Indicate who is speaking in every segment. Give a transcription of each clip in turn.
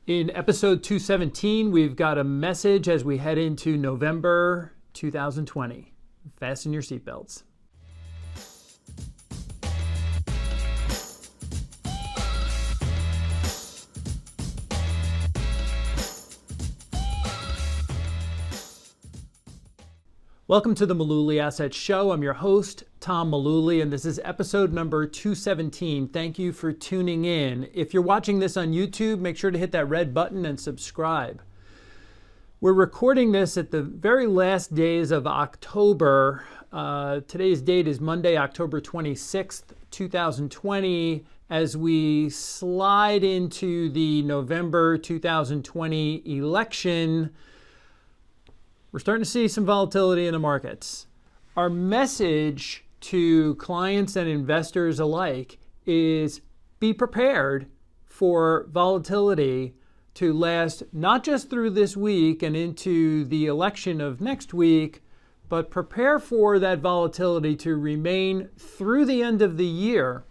Speaker 1: In episode 217, we've got a message as we head into November 2020. Fasten your seatbelts. Welcome to the Mullooly Asset Show. I'm your host, Tom Mullooly, and this is episode number 217. Thank you for tuning in. If you're watching this on YouTube, make sure to hit that red button and subscribe. We're recording this at the very last days of October. Today's date is Monday, October 26th, 2020, as we slide into the November 2020 election. We're starting to see some volatility in the markets. Our message to clients and investors alike is be prepared for volatility to last not just through this week and into the election of next week, but prepare for that volatility to remain through the end of the year.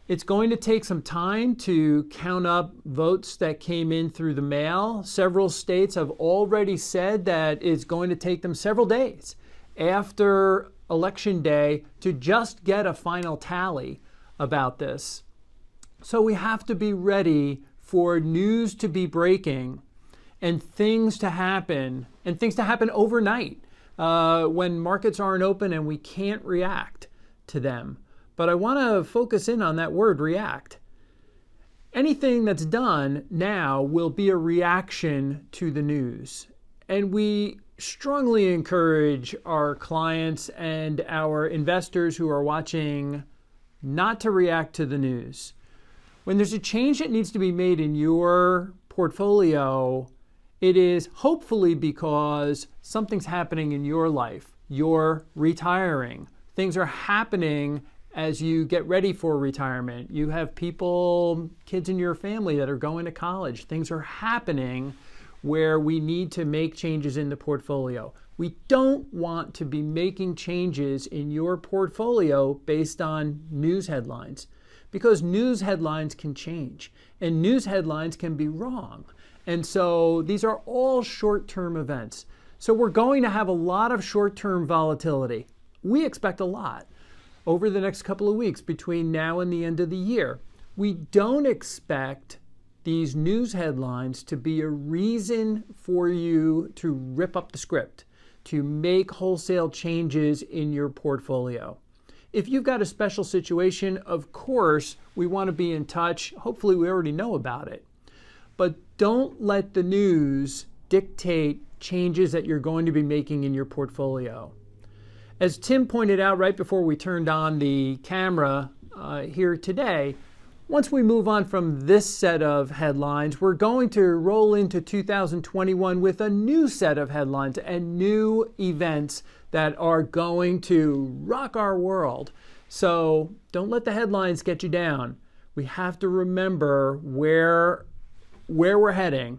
Speaker 1: It's going to take some time to count up votes that came in through the mail. Several states have already said that it's going to take them several days after Election Day to just get a final tally about this. So we have to be ready for news to be breaking and things to happen overnight when markets aren't open and we can't react to them. But I want to focus in on that word, react. Anything that's done now will be a reaction to the news. And we strongly encourage our clients and our investors who are watching not to react to the news. When there's a change that needs to be made in your portfolio, it is hopefully because something's happening in your life. You're retiring. Things are happening as you get ready for retirement. You have kids in your family that are going to college. Things are happening where we need to make changes in the portfolio. We don't want to be making changes in your portfolio based on news headlines, because news headlines can change and news headlines can be wrong. And so these are all short-term events. So we're going to have a lot of short-term volatility. We expect a lot over the next couple of weeks between now and the end of the year. We don't expect these news headlines to be a reason for you to rip up the script, to make wholesale changes in your portfolio. If you've got a special situation, of course, we want to be in touch. Hopefully we already know about it. But don't let the news dictate changes that you're going to be making in your portfolio. As Tim pointed out right before we turned on the camera here today, once we move on from this set of headlines, we're going to roll into 2021 with a new set of headlines and new events that are going to rock our world. So don't let the headlines get you down. We have to remember where we're heading.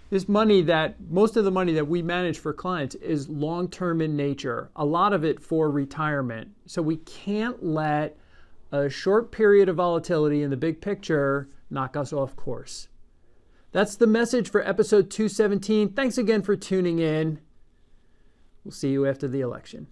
Speaker 1: Most of the money that we manage for clients is long-term in nature, a lot of it for retirement. So we can't let a short period of volatility in the big picture knock us off course. That's the message for episode 217. Thanks again for tuning in. We'll see you after the election.